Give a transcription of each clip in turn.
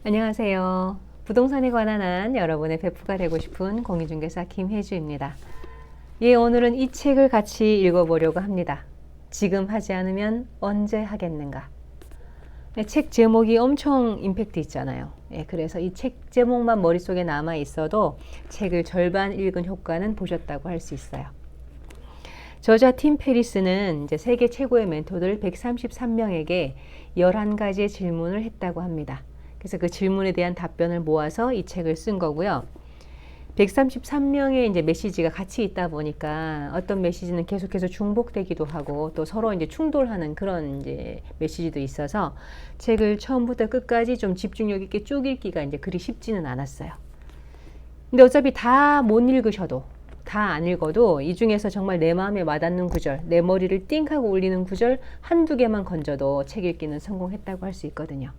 안녕하세요. 부동산에 관한 한 여러분의 베프가 되고 싶은 공인중개사 김혜주입니다. 오늘은 이 책을 같이 읽어보려고 합니다. 지금 하지 않으면 언제 하겠는가? 책 제목이 엄청 임팩트 있잖아요. 그래서 이 책 제목만 머릿속에 남아 있어도 책을 절반 읽은 효과는 보셨다고 할 수 있어요. 저자 팀 페리스는 이제 세계 최고의 멘토들 133명에게 11가지의 질문을 했다고 합니다. 그래서 그 질문에 대한 답변을 모아서 이 책을 쓴 거고요. 133명의 이제 메시지가 같이 있다 보니까 어떤 메시지는 계속해서 중복되기도 하고 또 서로 이제 충돌하는 그런 이제 메시지도 있어서 책을 처음부터 끝까지 좀 집중력 있게 쭉 읽기가 이제 그리 쉽지는 않았어요. 근데 어차피 다 못 읽으셔도 다 안 읽어도 이 중에서 정말 내 마음에 와닿는 구절, 내 머리를 띵 하고 울리는 구절 한두 개만 건져도 책 읽기는 성공했다고 할 수 있거든요.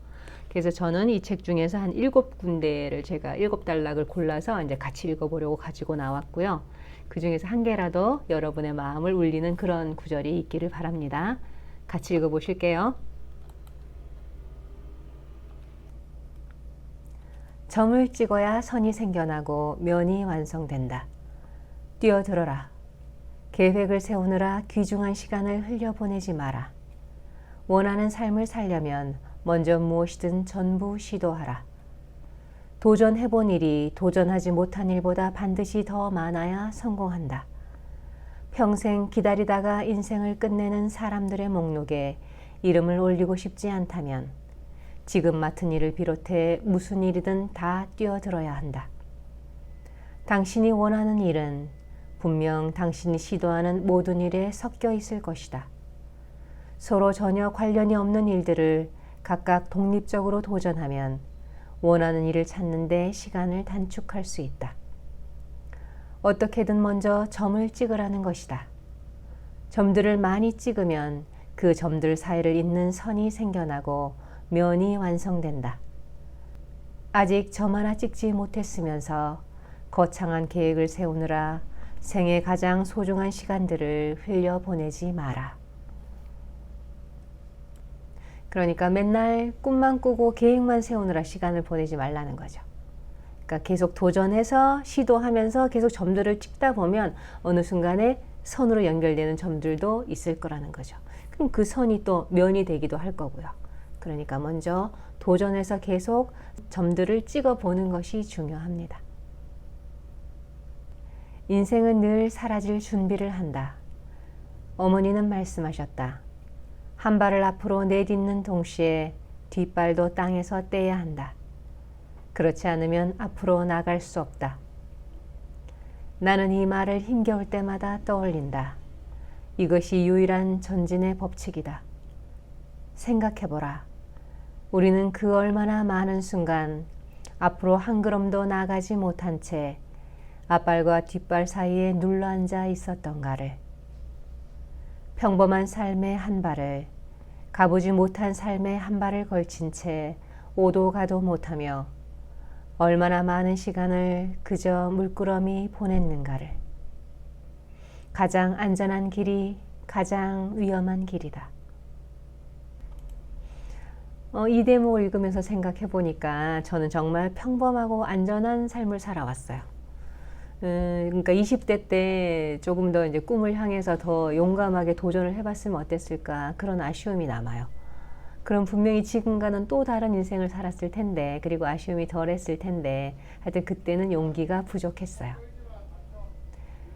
그래서 저는 이 책 중에서 한 7군데를 제가 7단락을 골라서 이제 같이 읽어보려고 가지고 나왔고요. 그 중에서 한 개라도 여러분의 마음을 울리는 그런 구절이 있기를 바랍니다. 같이 읽어보실게요. 점을 찍어야 선이 생겨나고 면이 완성된다. 뛰어들어라. 계획을 세우느라 귀중한 시간을 흘려보내지 마라. 원하는 삶을 살려면 먼저 무엇이든 전부 시도하라. 도전해본 일이 도전하지 못한 일보다 반드시 더 많아야 성공한다. 평생 기다리다가 인생을 끝내는 사람들의 목록에 이름을 올리고 싶지 않다면 지금 맡은 일을 비롯해 무슨 일이든 다 뛰어들어야 한다. 당신이 원하는 일은 분명 당신이 시도하는 모든 일에 섞여 있을 것이다. 서로 전혀 관련이 없는 일들을 각각 독립적으로 도전하면 원하는 일을 찾는 데 시간을 단축할 수 있다. 어떻게든 먼저 점을 찍으라는 것이다. 점들을 많이 찍으면 그 점들 사이를 잇는 선이 생겨나고 면이 완성된다. 아직 점 하나 찍지 못했으면서 거창한 계획을 세우느라 생애 가장 소중한 시간들을 흘려보내지 마라. 그러니까 맨날 꿈만 꾸고 계획만 세우느라 시간을 보내지 말라는 거죠. 그러니까 계속 도전해서 시도하면서 계속 점들을 찍다 보면 어느 순간에 선으로 연결되는 점들도 있을 거라는 거죠. 그럼 그 선이 또 면이 되기도 할 거고요. 그러니까 먼저 도전해서 계속 점들을 찍어보는 것이 중요합니다. 인생은 늘 사라질 준비를 한다. 어머니는 말씀하셨다. 한 발을 앞으로 내딛는 동시에 뒷발도 땅에서 떼야 한다. 그렇지 않으면 앞으로 나갈 수 없다. 나는 이 말을 힘겨울 때마다 떠올린다. 이것이 유일한 전진의 법칙이다. 생각해보라. 우리는 그 얼마나 많은 순간 앞으로 한 걸음도 나가지 못한 채 앞발과 뒷발 사이에 눌러앉아 있었던가를. 평범한 삶의 한 발을, 가보지 못한 삶의 한 발을 걸친 채 오도 가도 못하며 얼마나 많은 시간을 그저 물끄러미 보냈는가를. 가장 안전한 길이 가장 위험한 길이다. 이 대목을 읽으면서 생각해 보니까 저는 정말 평범하고 안전한 삶을 살아왔어요. 그러니까 20대 때 조금 더 이제 꿈을 향해서 더 용감하게 도전을 해봤으면 어땠을까 그런 아쉬움이 남아요. 그럼 분명히 지금과는 또 다른 인생을 살았을 텐데 그리고 아쉬움이 덜했을 텐데 하여튼 그때는 용기가 부족했어요.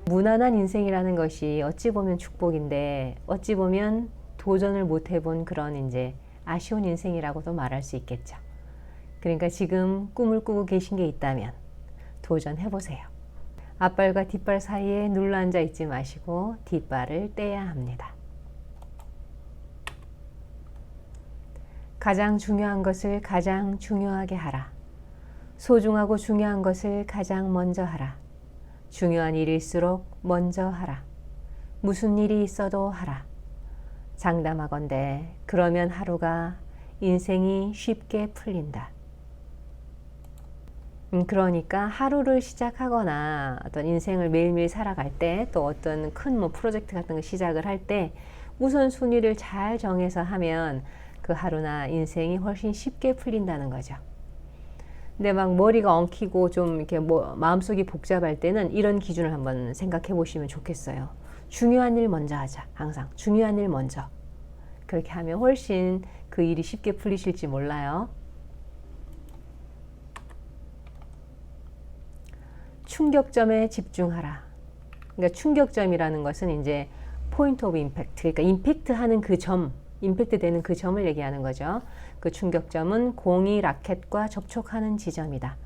무난한 인생이라는 것이 어찌 보면 축복인데 어찌 보면 도전을 못 해본 그런 이제 아쉬운 인생이라고도 말할 수 있겠죠. 그러니까 지금 꿈을 꾸고 계신 게 있다면 도전해보세요. 앞발과 뒷발 사이에 눌러앉아 있지 마시고 뒷발을 떼야 합니다. 가장 중요한 것을 가장 중요하게 하라. 소중하고 중요한 것을 가장 먼저 하라. 중요한 일일수록 먼저 하라. 무슨 일이 있어도 하라. 장담하건대 그러면 하루가 인생이 쉽게 풀린다. 그러니까 하루를 시작하거나 어떤 인생을 매일매일 살아갈 때 또 어떤 큰 프로젝트 같은 거 시작을 할 때 우선순위를 잘 정해서 하면 그 하루나 인생이 훨씬 쉽게 풀린다는 거죠. 근데 막 머리가 엉키고 좀 이렇게 뭐 마음속이 복잡할 때는 이런 기준을 한번 생각해 보시면 좋겠어요. 중요한 일 먼저 하자. 항상 중요한 일 먼저. 그렇게 하면 훨씬 그 일이 쉽게 풀리실지 몰라요. 충격점에 집중하라. 그러니까 충격점이라는 것은 이제 포인트 오브 임팩트. 그러니까 임팩트 하는 그 점, 임팩트 되는 그 점을 얘기하는 거죠. 그 충격점은 공이 라켓과 접촉하는 지점이다.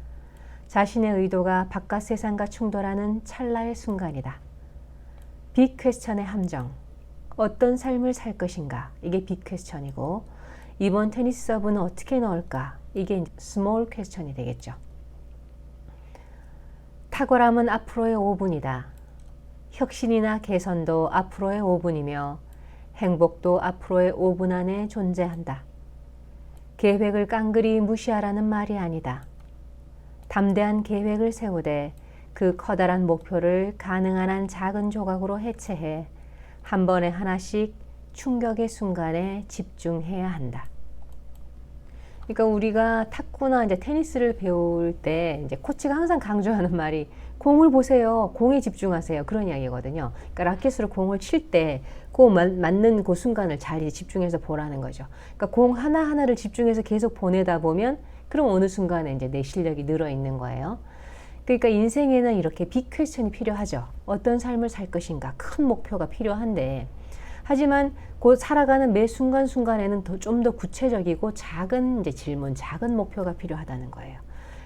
자신의 의도가 바깥 세상과 충돌하는 찰나의 순간이다. 빅 퀘스천의 함정. 어떤 삶을 살 것인가? 이게 빅 퀘스천이고, 이번 테니스 서브는 어떻게 넣을까? 이게 스몰 퀘스천이 되겠죠. 탁월함은 앞으로의 5분이다. 혁신이나 개선도 앞으로의 5분이며 행복도 앞으로의 5분 안에 존재한다. 계획을 깡그리 무시하라는 말이 아니다. 담대한 계획을 세우되 그 커다란 목표를 가능한 한 작은 조각으로 해체해 한 번에 하나씩 충격의 순간에 집중해야 한다. 그러니까 우리가 탁구나 이제 테니스를 배울 때 이제 코치가 항상 강조하는 말이 공을 보세요. 공에 집중하세요. 그런 이야기거든요. 그러니까 라켓으로 공을 칠 때 그 맞는 그 순간을 잘 집중해서 보라는 거죠. 그러니까 공 하나하나를 집중해서 계속 보내다 보면 그럼 어느 순간에 이제 내 실력이 늘어 있는 거예요. 그러니까 인생에는 이렇게 빅 퀘스천이 필요하죠. 어떤 삶을 살 것인가? 큰 목표가 필요한데 하지만 그 살아가는 매 순간순간에는 좀 더 구체적이고 작은 이제 질문, 작은 목표가 필요하다는 거예요.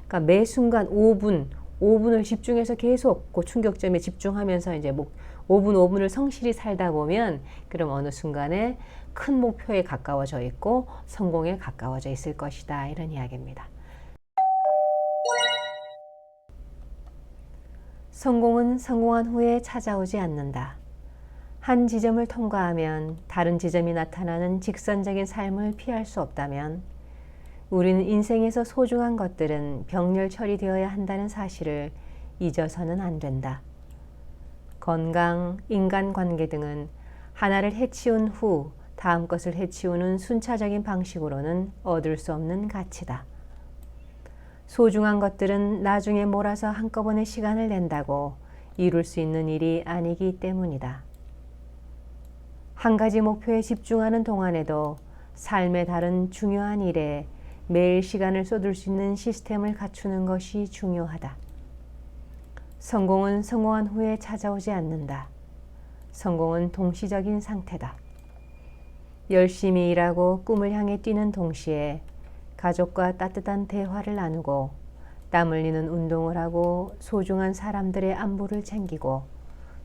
그러니까 매 순간 5분을 집중해서 계속 그 충격점에 집중하면서 이제 5분을 성실히 살다 보면 그럼 어느 순간에 큰 목표에 가까워져 있고 성공에 가까워져 있을 것이다. 이런 이야기입니다. 성공은 성공한 후에 찾아오지 않는다. 한 지점을 통과하면 다른 지점이 나타나는 직선적인 삶을 피할 수 없다면 우리는 인생에서 소중한 것들은 병렬 처리되어야 한다는 사실을 잊어서는 안 된다. 건강, 인간관계 등은 하나를 해치운 후 다음 것을 해치우는 순차적인 방식으로는 얻을 수 없는 가치다. 소중한 것들은 나중에 몰아서 한꺼번에 시간을 낸다고 이룰 수 있는 일이 아니기 때문이다. 한 가지 목표에 집중하는 동안에도 삶의 다른 중요한 일에 매일 시간을 쏟을 수 있는 시스템을 갖추는 것이 중요하다. 성공은 성공한 후에 찾아오지 않는다. 성공은 동시적인 상태다. 열심히 일하고 꿈을 향해 뛰는 동시에 가족과 따뜻한 대화를 나누고 땀 흘리는 운동을 하고 소중한 사람들의 안부를 챙기고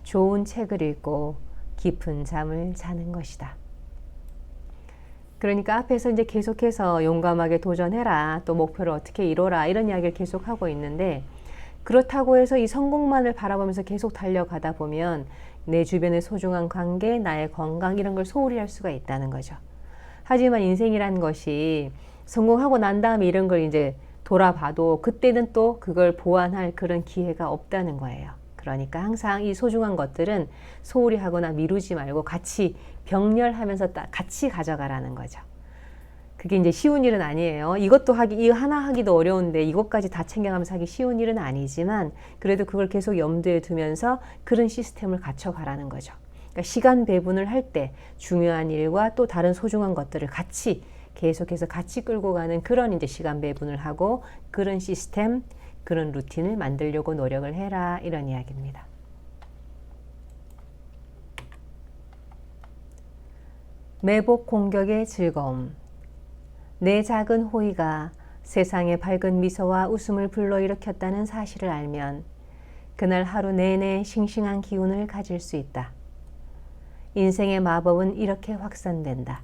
좋은 책을 읽고 깊은 잠을 자는 것이다. 그러니까 앞에서 이제 계속해서 용감하게 도전해라, 또 목표를 어떻게 이뤄라 이런 이야기를 계속하고 있는데 그렇다고 해서 이 성공만을 바라보면서 계속 달려가다 보면 내 주변의 소중한 관계, 나의 건강 이런 걸 소홀히 할 수가 있다는 거죠. 하지만 인생이란 것이 성공하고 난 다음에 이런 걸 이제 돌아봐도 그때는 또 그걸 보완할 그런 기회가 없다는 거예요. 그러니까 항상 이 소중한 것들은 소홀히 하거나 미루지 말고 같이 병렬하면서 같이 가져가라는 거죠. 그게 이제 쉬운 일은 아니에요. 이것도 이 하나 하기도 어려운데 이것까지 다 챙겨가면서 하기 쉬운 일은 아니지만 그래도 그걸 계속 염두에 두면서 그런 시스템을 갖춰가라는 거죠. 그러니까 시간 배분을 할 때 중요한 일과 또 다른 소중한 것들을 같이 계속해서 같이 끌고 가는 그런 이제 시간 배분을 하고 그런 시스템, 그런 루틴을 만들려고 노력을 해라 이런 이야기입니다. 매복 공격의 즐거움. 내 작은 호의가 세상에 밝은 미소와 웃음을 불러일으켰다는 사실을 알면 그날 하루 내내 싱싱한 기운을 가질 수 있다. 인생의 마법은 이렇게 확산된다.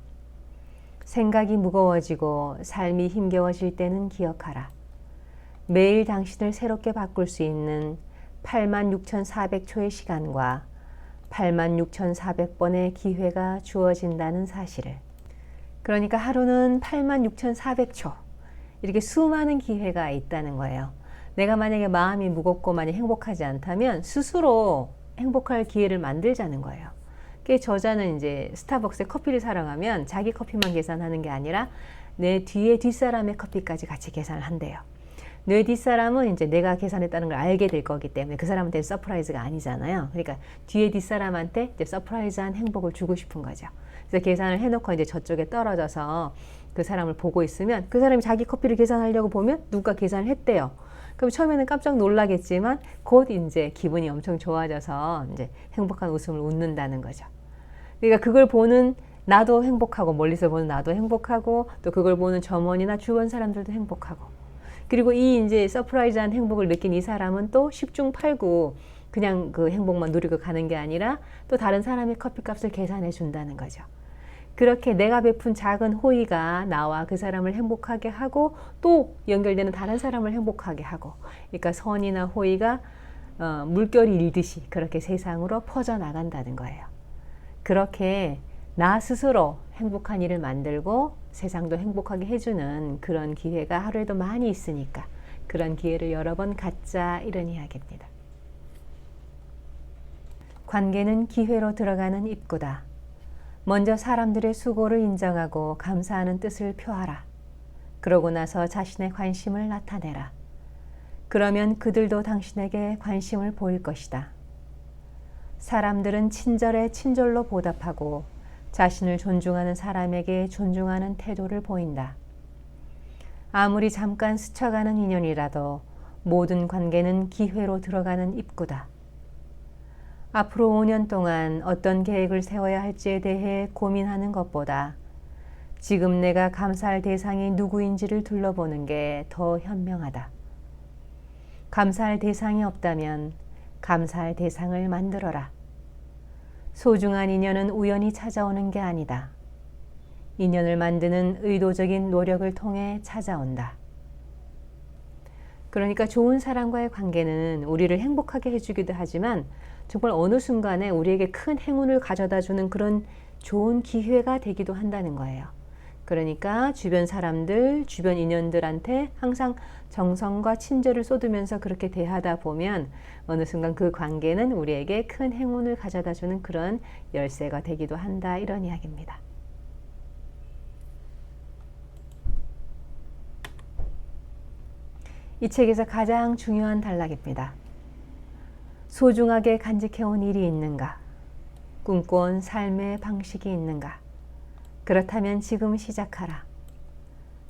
생각이 무거워지고 삶이 힘겨워질 때는 기억하라. 매일 당신을 새롭게 바꿀 수 있는 86,400초의 시간과 86,400번의 기회가 주어진다는 사실을. 그러니까 하루는 86,400초 이렇게 수많은 기회가 있다는 거예요. 내가 만약에 마음이 무겁고 많이 행복하지 않다면 스스로 행복할 기회를 만들자는 거예요. 그 저자는 이제 스타벅스에 커피를 사러 가면 자기 커피만 계산하는 게 아니라 내 뒤에 뒷사람의 커피까지 같이 계산을 한대요. 뇌 뒷사람은 이제 내가 계산했다는 걸 알게 될 거기 때문에 그 사람한테는 서프라이즈가 아니잖아요. 그러니까 뒤에 뒷사람한테 이제 서프라이즈한 행복을 주고 싶은 거죠. 그래서 계산을 해놓고 이제 저쪽에 떨어져서 그 사람을 보고 있으면 그 사람이 자기 커피를 계산하려고 보면 누가 계산을 했대요. 그럼 처음에는 깜짝 놀라겠지만 곧 이제 기분이 엄청 좋아져서 이제 행복한 웃음을 웃는다는 거죠. 그러니까 그걸 보는 나도 행복하고 멀리서 보는 나도 행복하고 또 그걸 보는 점원이나 주변 사람들도 행복하고 그리고 이 이제 서프라이즈한 행복을 느낀 이 사람은 또 10중 8구 그냥 그 행복만 누리고 가는 게 아니라 또 다른 사람의 커피값을 계산해 준다는 거죠. 그렇게 내가 베푼 작은 호의가 나와 그 사람을 행복하게 하고 또 연결되는 다른 사람을 행복하게 하고 그러니까 선이나 호의가 물결이 일듯이 그렇게 세상으로 퍼져나간다는 거예요. 그렇게 나 스스로 행복한 일을 만들고 세상도 행복하게 해주는 그런 기회가 하루에도 많이 있으니까 그런 기회를 여러 번 갖자 이런 이야기입니다. 관계는 기회로 들어가는 입구다. 먼저 사람들의 수고를 인정하고 감사하는 뜻을 표하라. 그러고 나서 자신의 관심을 나타내라. 그러면 그들도 당신에게 관심을 보일 것이다. 사람들은 친절에 친절로 보답하고 자신을 존중하는 사람에게 존중하는 태도를 보인다. 아무리 잠깐 스쳐가는 인연이라도 모든 관계는 기회로 들어가는 입구다. 앞으로 5년 동안 어떤 계획을 세워야 할지에 대해 고민하는 것보다 지금 내가 감사할 대상이 누구인지를 둘러보는 게 더 현명하다. 감사할 대상이 없다면 감사할 대상을 만들어라. 소중한 인연은 우연히 찾아오는 게 아니다. 인연을 만드는 의도적인 노력을 통해 찾아온다. 그러니까 좋은 사람과의 관계는 우리를 행복하게 해주기도 하지만 정말 어느 순간에 우리에게 큰 행운을 가져다주는 그런 좋은 기회가 되기도 한다는 거예요. 그러니까 주변 사람들, 주변 인연들한테 항상 정성과 친절을 쏟으면서 그렇게 대하다 보면 어느 순간 그 관계는 우리에게 큰 행운을 가져다주는 그런 열쇠가 되기도 한다 이런 이야기입니다. 이 책에서 가장 중요한 단락입니다. 소중하게 간직해온 일이 있는가? 꿈꿔온 삶의 방식이 있는가? 그렇다면 지금 시작하라.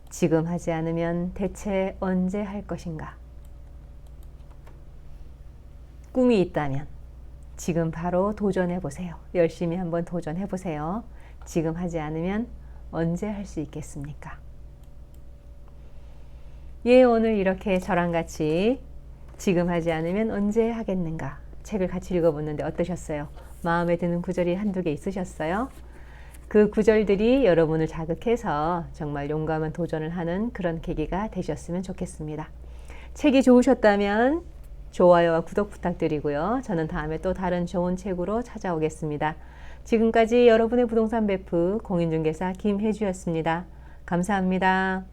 지금 하지 않으면 대체 언제 할 것인가? 꿈이 있다면 지금 바로 도전해 보세요. 열심히 한번 도전해 보세요. 지금 하지 않으면 언제 할 수 있겠습니까? 예, 오늘 이렇게 저랑 같이 지금 하지 않으면 언제 하겠는가 책을 같이 읽어봤는데 어떠셨어요? 마음에 드는 구절이 한두 개 있으셨어요? 그 구절들이 여러분을 자극해서 정말 용감한 도전을 하는 그런 계기가 되셨으면 좋겠습니다. 책이 좋으셨다면 좋아요와 구독 부탁드리고요. 저는 다음에 또 다른 좋은 책으로 찾아오겠습니다. 지금까지 여러분의 부동산 베프 공인중개사 김혜주였습니다. 감사합니다.